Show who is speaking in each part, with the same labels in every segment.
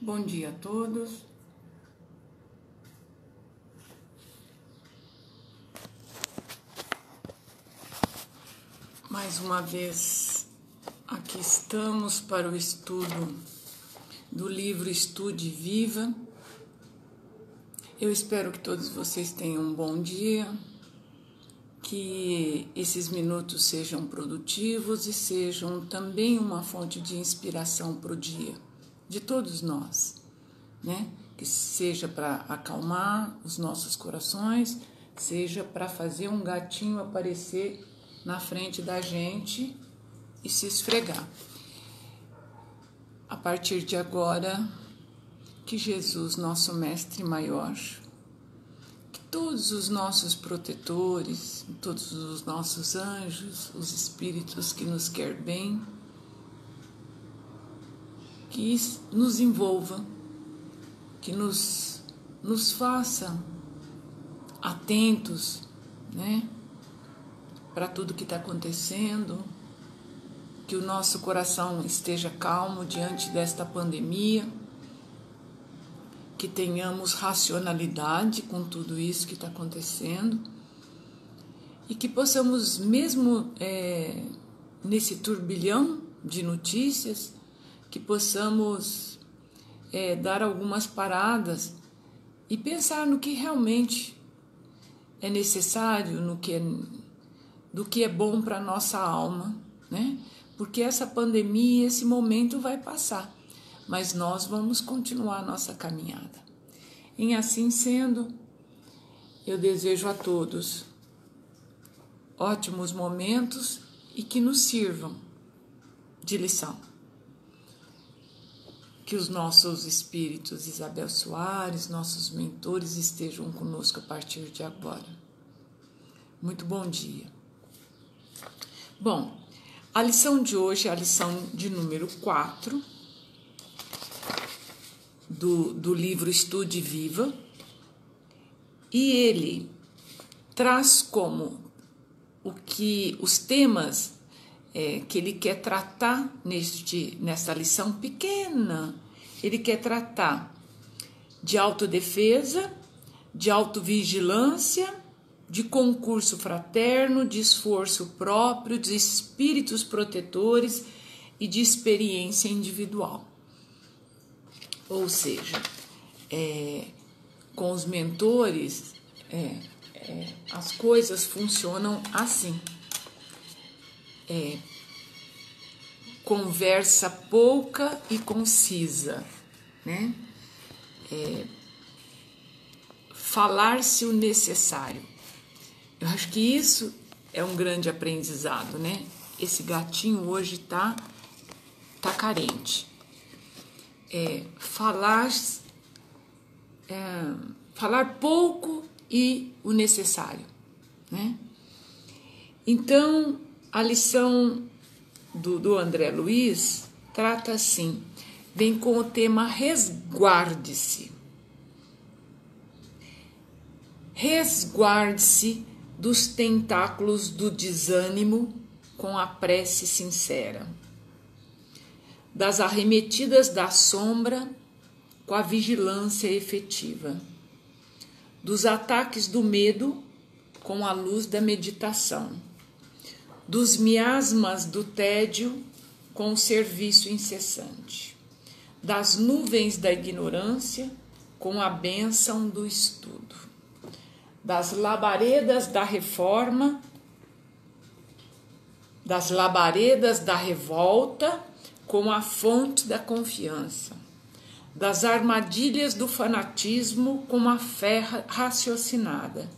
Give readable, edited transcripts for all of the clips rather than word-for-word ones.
Speaker 1: Bom dia a todos. Mais uma vez, aqui estamos para o estudo do livro Estude Viva. Eu espero que todos vocês tenham um bom dia, que esses minutos sejam produtivos e sejam também uma fonte de inspiração para o dia de todos nós, né? Que seja para acalmar os nossos corações, seja para fazer um gatinho aparecer na frente da gente e se esfregar. A partir de agora, que Jesus, nosso Mestre Maior, que todos os nossos protetores, todos os nossos anjos, os espíritos que nos querem bem, que nos envolva, que nos faça atentos, né, para tudo que está acontecendo, que o nosso coração esteja calmo diante desta pandemia, que tenhamos racionalidade com tudo isso que está acontecendo e que possamos, mesmo nesse turbilhão de notícias, que possamos dar algumas paradas e pensar no que realmente é necessário, do que é bom para a nossa alma, né? Porque essa pandemia, esse momento vai passar, mas nós vamos continuar a nossa caminhada. E assim sendo, eu desejo a todos ótimos momentos e que nos sirvam de lição. Que os nossos espíritos, Isabel Soares, nossos mentores, estejam conosco a partir de agora. Muito bom dia. Bom, a lição de hoje é a lição de número 4 do livro Estude Viva, e ele traz como os temas que ele quer tratar nessa lição pequena. Ele quer tratar de autodefesa, de autovigilância, de concurso fraterno, de esforço próprio, de espíritos protetores e de experiência individual. Ou seja, com os mentores, as coisas funcionam assim. Conversa pouca e concisa, né? Falar-se o necessário. Eu acho que isso é um grande aprendizado, né? Esse gatinho hoje tá carente. Falar pouco e o necessário, né? Então, a lição do André Luiz trata assim, vem com o tema resguarde-se. Resguarde-se dos tentáculos do desânimo com a prece sincera, das arremetidas da sombra com a vigilância efetiva, dos ataques do medo com a luz da meditação, dos miasmas do tédio com o serviço incessante, das nuvens da ignorância com a bênção do estudo, das labaredas da reforma, das labaredas da revolta com a fonte da confiança, das armadilhas do fanatismo com a fé raciocinada,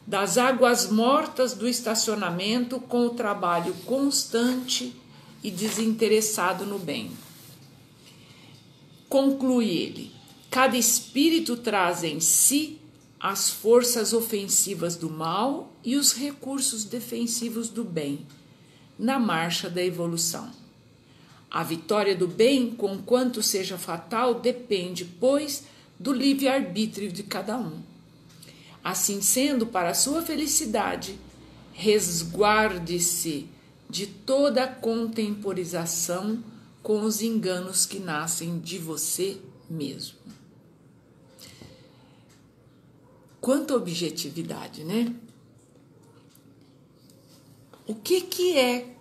Speaker 1: das águas mortas do estacionamento com o trabalho constante e desinteressado no bem. Conclui ele: cada espírito traz em si as forças ofensivas do mal e os recursos defensivos do bem, na marcha da evolução. A vitória do bem, conquanto seja fatal, depende, pois, do livre-arbítrio de cada um. Assim sendo, para a sua felicidade, resguarde-se de toda contemporização com os enganos que nascem de você mesmo. Quanta objetividade, né? O que é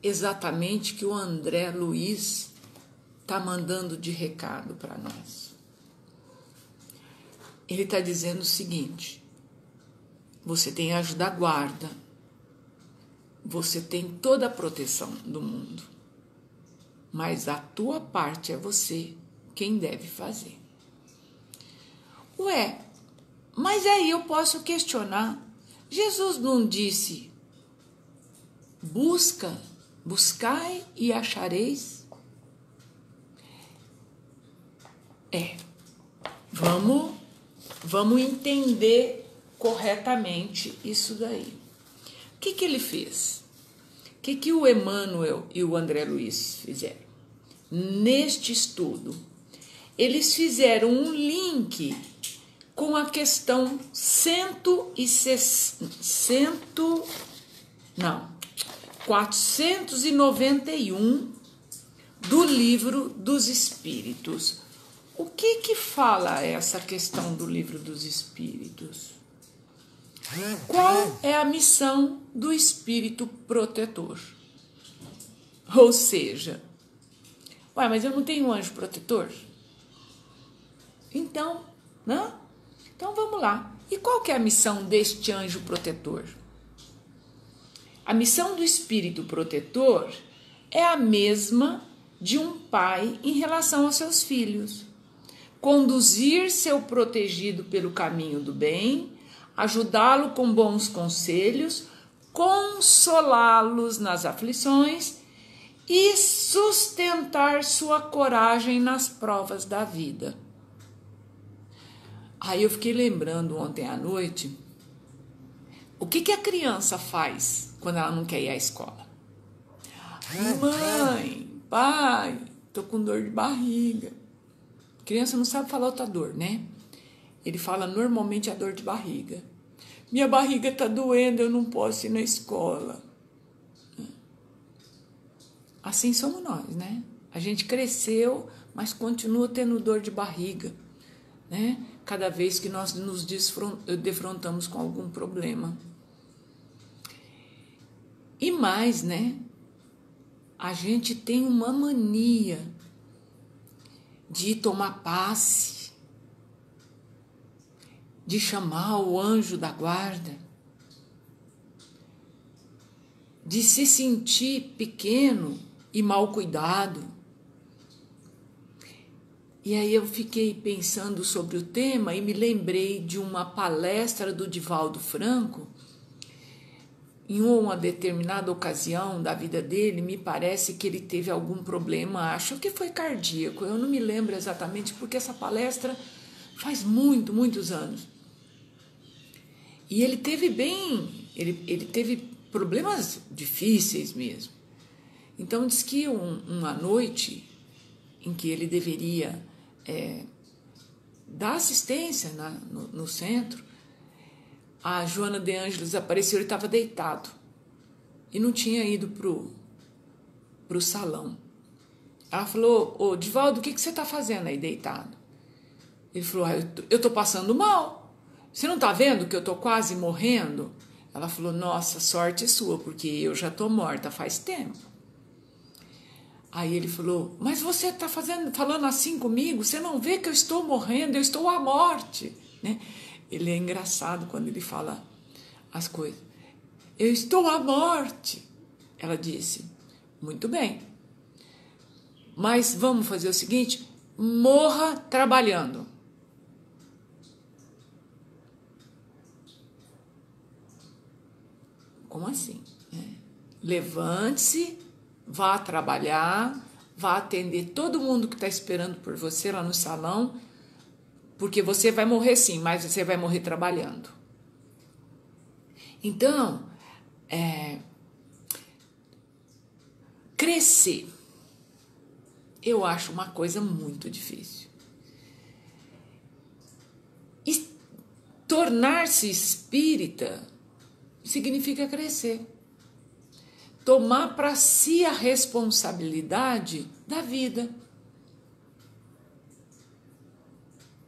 Speaker 1: exatamente que o André Luiz está mandando de recado para nós? Ele está dizendo o seguinte: você tem anjo da guarda, você tem toda a proteção do mundo, mas a tua parte é você quem deve fazer. Ué, mas aí eu posso questionar. Jesus não disse: buscai e achareis? Vamos entender corretamente isso daí. O que ele fez? O que o Emmanuel e o André Luiz fizeram? Neste estudo, eles fizeram um link com a questão 491 do Livro dos Espíritos. O que fala essa questão do Livro dos Espíritos? Qual é a missão do espírito protetor? Ou seja, mas eu não tenho anjo protetor? Então, não? Então vamos lá. E qual que é a missão deste anjo protetor? A missão do espírito protetor é a mesma de um pai em relação aos seus filhos. Conduzir seu protegido pelo caminho do bem, ajudá-lo com bons conselhos, consolá-los nas aflições e sustentar sua coragem nas provas da vida. Aí eu fiquei lembrando ontem à noite, o que a criança faz quando ela não quer ir à escola? Mãe, pai, tô com dor de barriga. Criança não sabe falar outra dor, né? Ele fala normalmente a dor de barriga. Minha barriga tá doendo, eu não posso ir na escola. Assim somos nós, né? A gente cresceu, mas continua tendo dor de barriga, né? Cada vez que nós nos defrontamos com algum problema. E mais, né? A gente tem uma mania de tomar passe, de chamar o anjo da guarda, de se sentir pequeno e mal cuidado. E aí eu fiquei pensando sobre o tema e me lembrei de uma palestra do Divaldo Franco. Em uma determinada ocasião da vida dele, me parece que ele teve algum problema, acho que foi cardíaco, eu não me lembro exatamente, porque essa palestra faz muitos anos. E ele teve ele teve problemas difíceis mesmo. Então diz que uma noite em que ele deveria dar assistência no centro, a Joana de Ângeles apareceu, ele estava deitado e não tinha ido pro salão. Ela falou: Divaldo, o que você está fazendo aí deitado? Ele falou: eu estou passando mal. Você não está vendo que eu estou quase morrendo? Ela falou: nossa, sorte sua, porque eu já estou morta faz tempo. Aí ele falou: mas você está falando assim comigo? Você não vê que eu estou morrendo, eu estou à morte, né? Ele é engraçado quando ele fala as coisas. Eu estou à morte. Ela disse: muito bem, mas vamos fazer o seguinte, morra trabalhando. Como assim? Levante-se, vá trabalhar, vá atender todo mundo que está esperando por você lá no salão, porque você vai morrer sim, mas você vai morrer trabalhando. Então, crescer, eu acho uma coisa muito difícil. E tornar-se espírita significa crescer. tomar para si a responsabilidade da vida.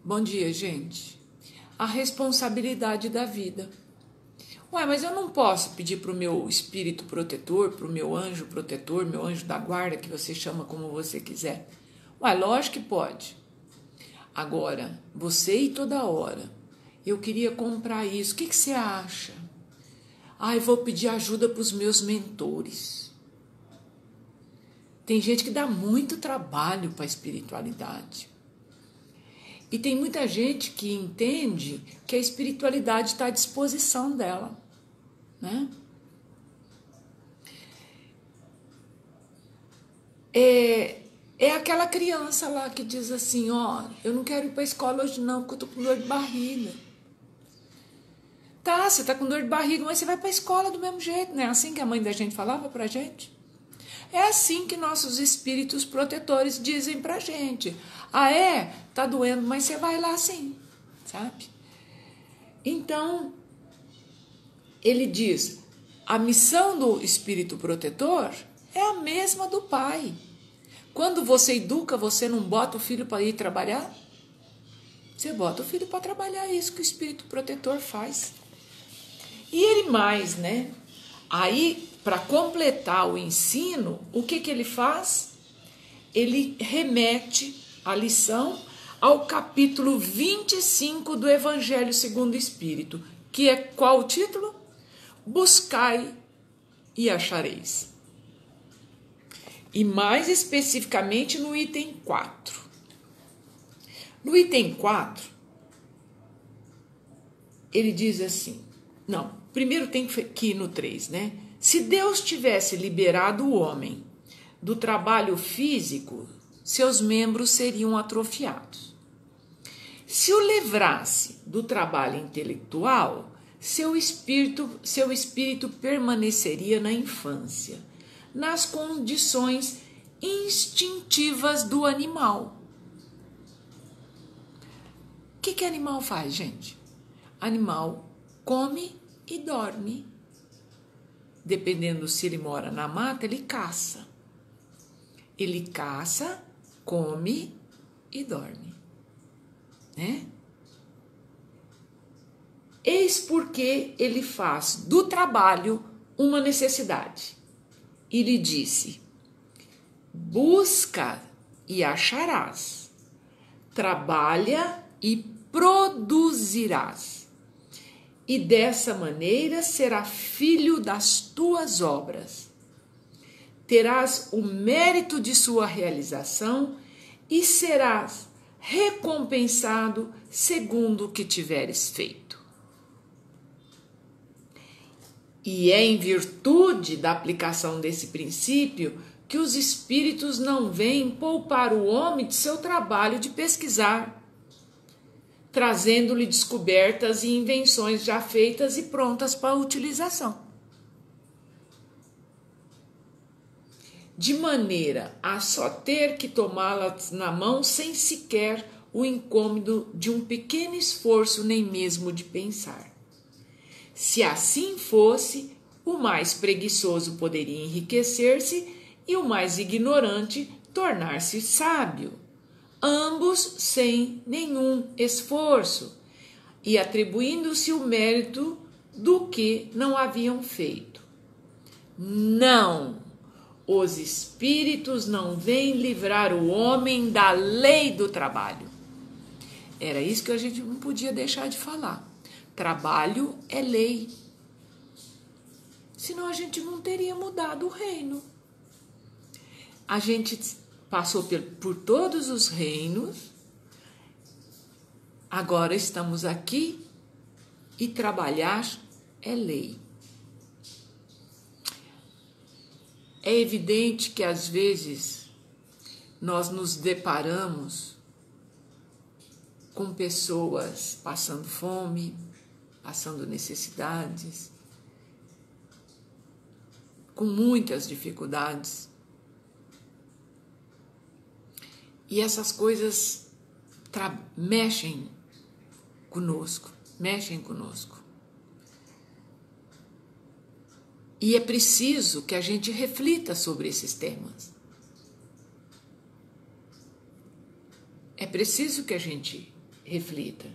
Speaker 1: Bom dia, gente. A responsabilidade da vida. Ué, mas eu não posso pedir para o meu espírito protetor, para o meu anjo protetor, meu anjo da guarda, que você chama como você quiser. Ué, lógico que pode. Agora, você e toda hora, eu queria comprar isso, o que você acha? Eu vou pedir ajuda para os meus mentores. Tem gente que dá muito trabalho para a espiritualidade. E tem muita gente que entende que a espiritualidade está à disposição dela, né? É aquela criança lá que diz assim, eu não quero ir para a escola hoje não, porque eu estou com dor de barriga. Tá, você está com dor de barriga, mas você vai para a escola do mesmo jeito, né? Assim que a mãe da gente falava para a gente. É assim que nossos espíritos protetores dizem pra gente. Tá doendo, mas você vai lá sim, sabe? Então, ele diz, a missão do espírito protetor é a mesma do pai. Quando você educa, você não bota o filho para ir trabalhar? Você bota o filho para trabalhar, é isso que o espírito protetor faz. E ele mais, né? Aí, para completar o ensino, o que ele faz? Ele remete a lição ao capítulo 25 do Evangelho segundo o Espírito, que é qual o título? Buscai e achareis. E mais especificamente no item 4. No item 4, ele diz assim, primeiro tem que ir no 3, né? Se Deus tivesse liberado o homem do trabalho físico, seus membros seriam atrofiados. Se o livrasse do trabalho intelectual, seu espírito permaneceria na infância, nas condições instintivas do animal. O que animal faz, gente? Animal come e dorme. Dependendo se ele mora na mata, ele caça. Ele caça, come e dorme. Né? Eis porque ele faz do trabalho uma necessidade. E lhe disse, busca e acharás. Trabalha e produzirás. E dessa maneira será filho das tuas obras. Terás o mérito de sua realização e serás recompensado segundo o que tiveres feito. E é em virtude da aplicação desse princípio que os espíritos não vêm poupar o homem de seu trabalho de pesquisar, trazendo-lhe descobertas e invenções já feitas e prontas para utilização. De maneira a só ter que tomá-las na mão sem sequer o incômodo de um pequeno esforço, nem mesmo de pensar. Se assim fosse, o mais preguiçoso poderia enriquecer-se e o mais ignorante tornar-se sábio, ambos sem nenhum esforço e atribuindo-se o mérito do que não haviam feito. Não! Os espíritos não vêm livrar o homem da lei do trabalho. Era isso que a gente não podia deixar de falar. Trabalho é lei. Senão a gente não teria mudado o reino. A gente passou por todos os reinos. Agora estamos aqui e trabalhar é lei. É evidente que às vezes nós nos deparamos com pessoas passando fome, passando necessidades, com muitas dificuldades. E essas coisas mexem conosco. E é preciso que a gente reflita sobre esses temas. É preciso que a gente reflita.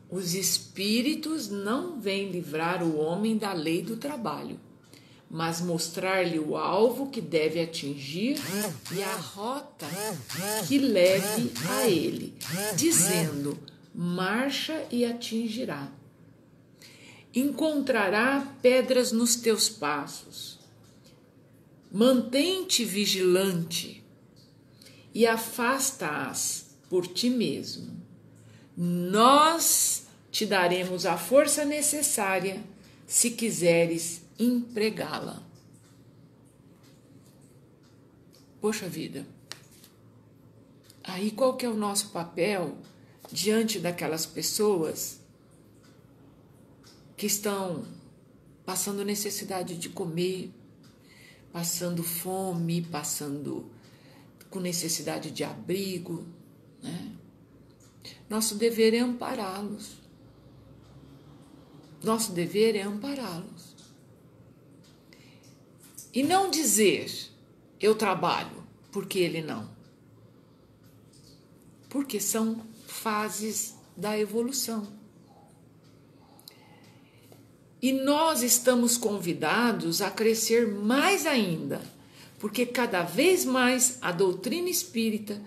Speaker 1: Os espíritos não vêm livrar o homem da lei do trabalho, mas mostrar-lhe o alvo que deve atingir e a rota que leve a ele, dizendo: marcha e atingirá. Encontrará pedras nos teus passos. Mantém-te vigilante e afasta-as por ti mesmo. Nós te daremos a força necessária se quiseres empregá-la. Poxa vida, aí qual que é o nosso papel diante daquelas pessoas que estão passando necessidade de comer, passando fome, passando com necessidade de abrigo, né? Nosso dever é ampará-los. Nosso dever é ampará-los. E não dizer, eu trabalho, porque ele não. Porque são fases da evolução. E nós estamos convidados a crescer mais ainda, porque cada vez mais a doutrina espírita,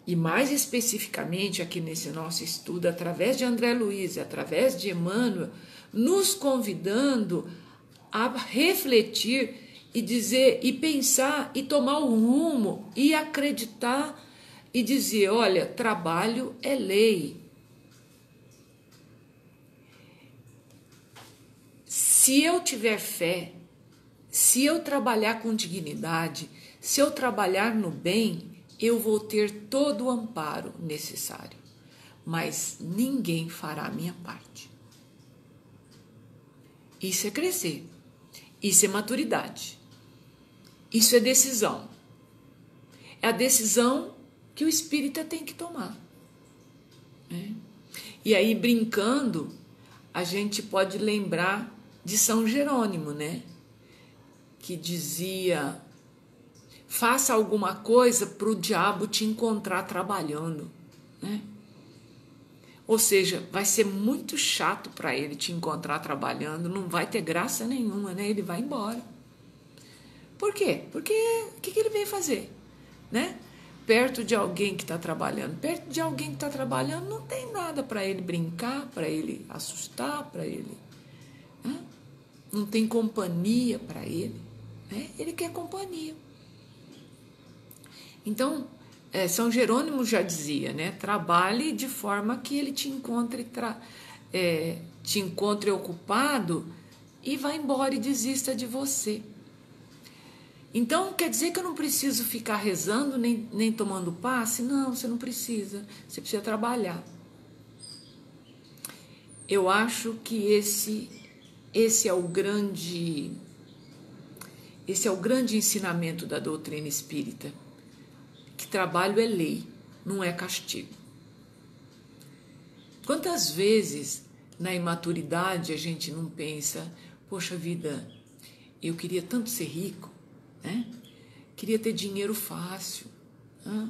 Speaker 1: e mais especificamente aqui nesse nosso estudo, através de André Luiz, através de Emmanuel, nos convidando a refletir e dizer, e pensar, e tomar o rumo, e acreditar, e dizer, olha, trabalho é lei. Se eu tiver fé, se eu trabalhar com dignidade, se eu trabalhar no bem, eu vou ter todo o amparo necessário, mas ninguém fará a minha parte. Isso é crescer, isso é maturidade, isso é decisão. É a decisão que o espírita tem que tomar, né? E aí, brincando, a gente pode lembrar de São Jerônimo, né? Que dizia: faça alguma coisa para o diabo te encontrar trabalhando, né? Ou seja, vai ser muito chato para ele te encontrar trabalhando, não vai ter graça nenhuma, né? Ele vai embora. Por quê? Porque o que ele veio fazer, né? Perto de alguém que está trabalhando. Perto de alguém que está trabalhando não tem nada para ele brincar, para ele assustar, para ele, né? Não tem companhia para ele, né? Ele quer companhia. Então, São Jerônimo já dizia, né? Trabalhe de forma que ele te encontre ocupado e vá embora e desista de você. Então, quer dizer que eu não preciso ficar rezando nem tomando passe? Não, você não precisa. Você precisa trabalhar. Eu acho que esse é o grande ensinamento da doutrina espírita. Que trabalho é lei, não é castigo. Quantas vezes na imaturidade a gente não pensa, poxa vida, eu queria tanto ser rico, né? Queria ter dinheiro fácil, né?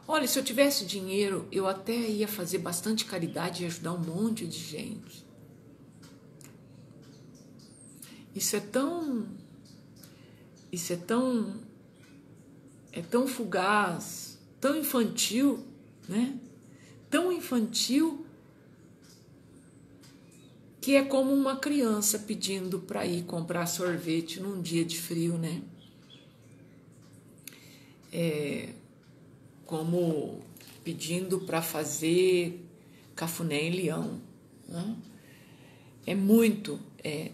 Speaker 1: Olha, se eu tivesse dinheiro, eu até ia fazer bastante caridade e ajudar um monte de gente. Isso é tão fugaz, tão infantil, né? Tão infantil que é como uma criança pedindo para ir comprar sorvete num dia de frio, né? Como pedindo para fazer cafuné em Leão, né?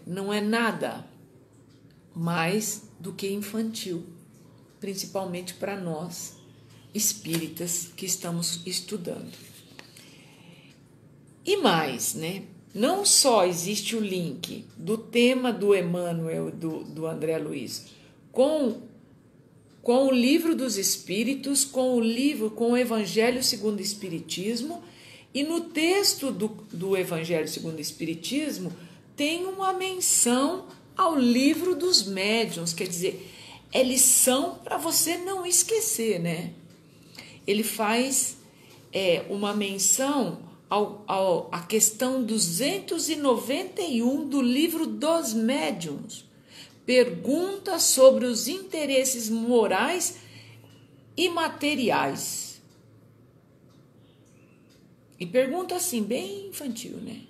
Speaker 1: Não é nada mais do que infantil, principalmente para nós espíritas que estamos estudando. E mais, né? Não só existe o link do tema do Emmanuel, do André Luiz, com o livro dos Espíritos, com o Evangelho segundo o Espiritismo E no texto do Evangelho segundo o Espiritismo, tem uma menção ao livro dos médiuns, quer dizer, é lição para você não esquecer, né? Ele faz uma menção à questão 291 do livro dos médiuns. Pergunta sobre os interesses morais e materiais. E pergunta assim, bem infantil, né?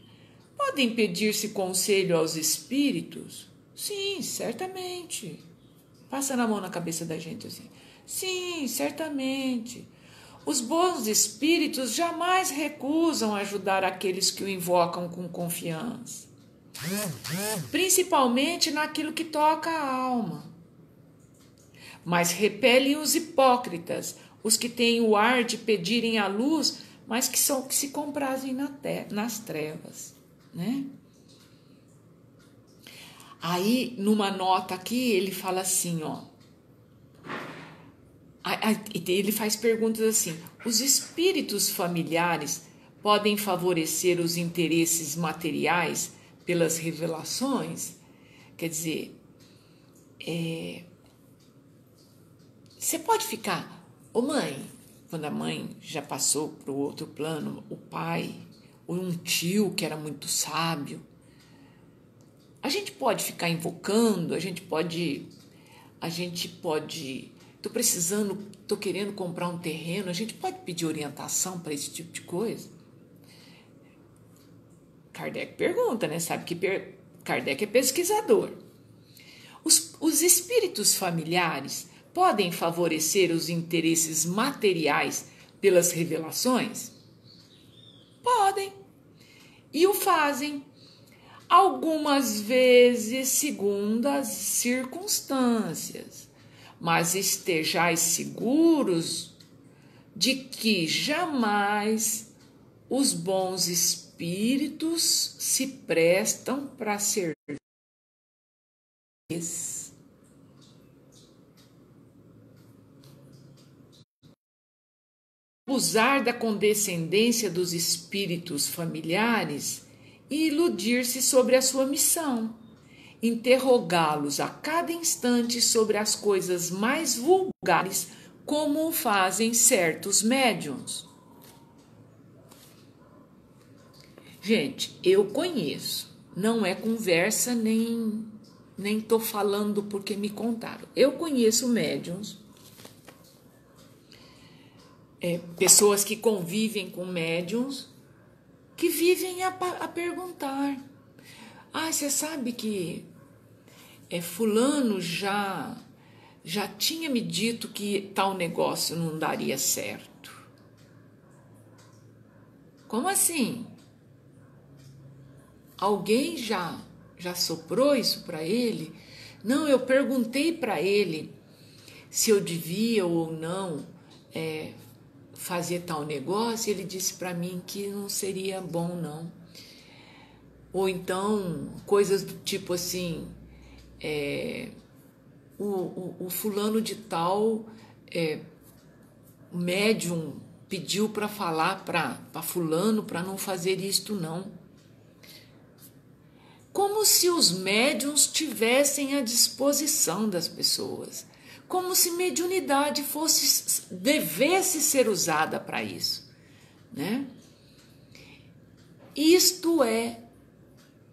Speaker 1: Podem pedir-se conselho aos espíritos? Sim, certamente. Passa na mão na cabeça da gente assim. Sim, certamente. Os bons espíritos jamais recusam ajudar aqueles que o invocam com confiança. Principalmente naquilo que toca a alma. Mas repelem os hipócritas, os que têm o ar de pedirem a luz, mas que se comprazem nas trevas, né? Aí, numa nota aqui, ele fala assim, ó. Ele faz perguntas assim: os espíritos familiares podem favorecer os interesses materiais pelas revelações? Quer dizer, você pode ficar, ô mãe, quando a mãe já passou para o outro plano, o pai, ou um tio que era muito sábio, a gente pode ficar invocando, a gente pode, tô querendo comprar um terreno, a gente pode pedir orientação para esse tipo de coisa? Kardec pergunta, né? Sabe que Kardec é pesquisador. Os espíritos familiares podem favorecer os interesses materiais pelas revelações? Podem. E o fazem. Algumas vezes segundo as circunstâncias. Mas estejais seguros de que jamais os bons espíritos se prestam para servir. Abusar da condescendência dos espíritos familiares e iludir-se sobre a sua missão, interrogá-los a cada instante sobre as coisas mais vulgares, como o fazem certos médiuns. Gente, eu conheço, não é conversa nem tô falando porque me contaram. Eu conheço médiuns, pessoas que convivem com médiuns, que vivem a perguntar. Ah, você sabe que fulano já tinha me dito que tal negócio não daria certo. Como assim? Alguém já soprou isso para ele? Não, eu perguntei para ele se eu devia ou não fazer tal negócio, ele disse para mim que não seria bom, não. Ou então, coisas do tipo assim, o fulano de tal, o médium pediu para falar para fulano para não fazer isto, não. Como se os médiuns tivessem à disposição das pessoas. Como se mediunidade devesse ser usada para isso, né? Isto é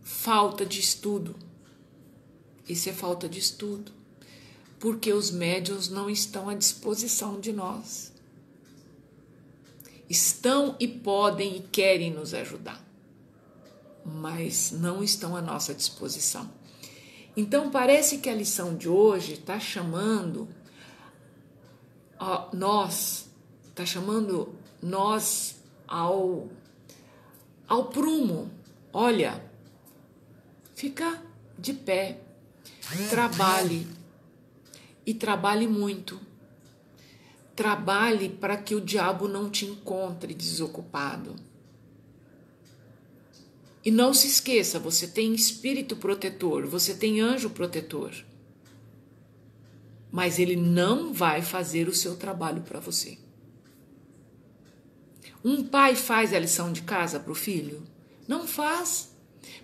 Speaker 1: falta de estudo. Isso é falta de estudo, porque os médiuns não estão à disposição de nós. Estão e podem e querem nos ajudar, mas não estão à nossa disposição. Então, parece que a lição de hoje está chamando nós ao prumo. Olha, fica de pé, trabalhe, e trabalhe muito. Trabalhe para que o diabo não te encontre desocupado. E não se esqueça, você tem espírito protetor, você tem anjo protetor. Mas ele não vai fazer o seu trabalho para você. Um pai faz a lição de casa para o filho? Não faz.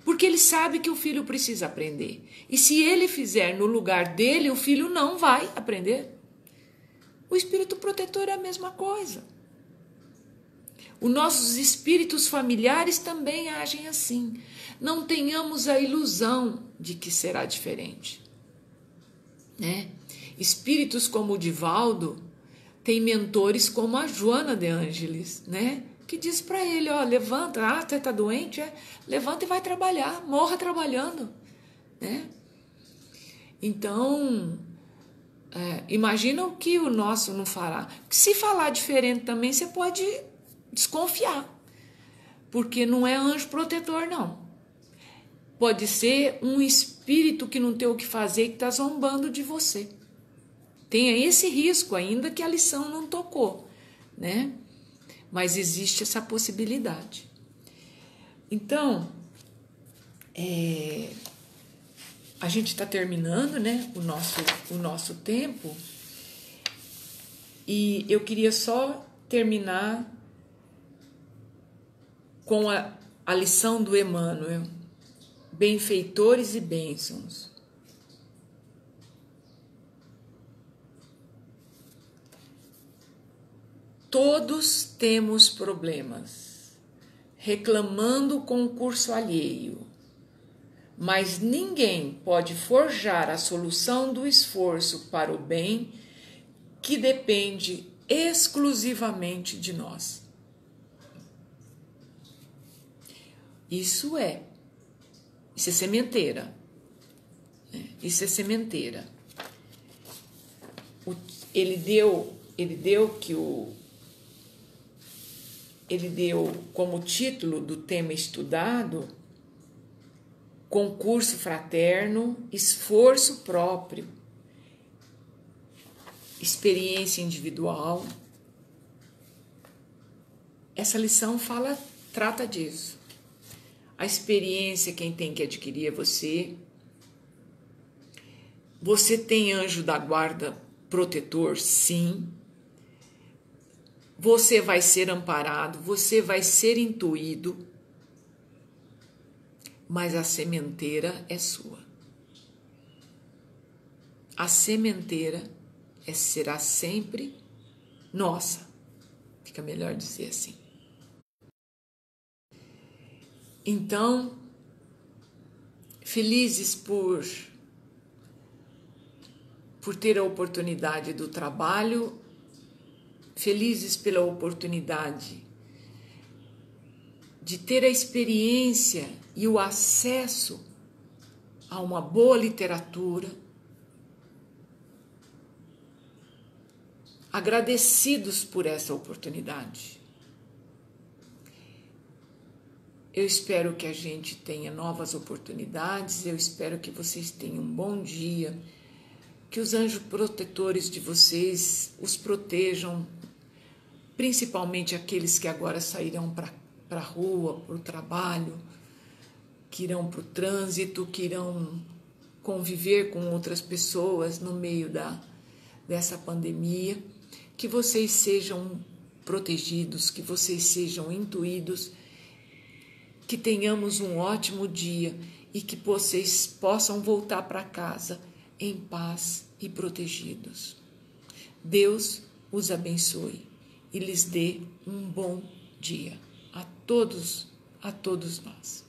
Speaker 1: Porque ele sabe que o filho precisa aprender. E se ele fizer no lugar dele, o filho não vai aprender. O espírito protetor é a mesma coisa. Os nossos espíritos familiares também agem assim. Não tenhamos a ilusão de que será diferente. Né? Espíritos como o Divaldo têm mentores como a Joana de Ângeles, né? Que diz para ele, ó, levanta, você está doente? Levanta e vai trabalhar, morra trabalhando. Né? Então, imagina o que o nosso não fará. Se falar diferente também, você pode desconfiar, porque não é anjo protetor, não. Pode ser um espírito que não tem o que fazer e que está zombando de você. Tenha esse risco, ainda que a lição não tocou, né? Mas existe essa possibilidade. Então, a gente está terminando, né, o nosso tempo, e eu queria só terminar com a lição do Emmanuel, benfeitores e bênçãos. Todos temos problemas, reclamando o concurso alheio, mas ninguém pode forjar a solução do esforço para o bem que depende exclusivamente de nós. Isso é sementeira. Isso é sementeira. Ele deu como título do tema estudado concurso fraterno, esforço próprio, experiência individual. Essa lição trata disso. A experiência quem tem que adquirir é você. Você tem anjo da guarda protetor, sim. Você vai ser amparado, você vai ser intuído, mas a sementeira é sua. A sementeira será sempre nossa. Fica melhor dizer assim. Então, felizes por ter a oportunidade do trabalho, felizes pela oportunidade de ter a experiência e o acesso a uma boa literatura, agradecidos por essa oportunidade. Eu espero que a gente tenha novas oportunidades, eu espero que vocês tenham um bom dia, que os anjos protetores de vocês os protejam, principalmente aqueles que agora sairão para a rua, para o trabalho, que irão para o trânsito, que irão conviver com outras pessoas no meio dessa pandemia, que vocês sejam protegidos, que vocês sejam intuídos, que tenhamos um ótimo dia e que vocês possam voltar para casa em paz e protegidos. Deus os abençoe e lhes dê um bom dia a todos nós.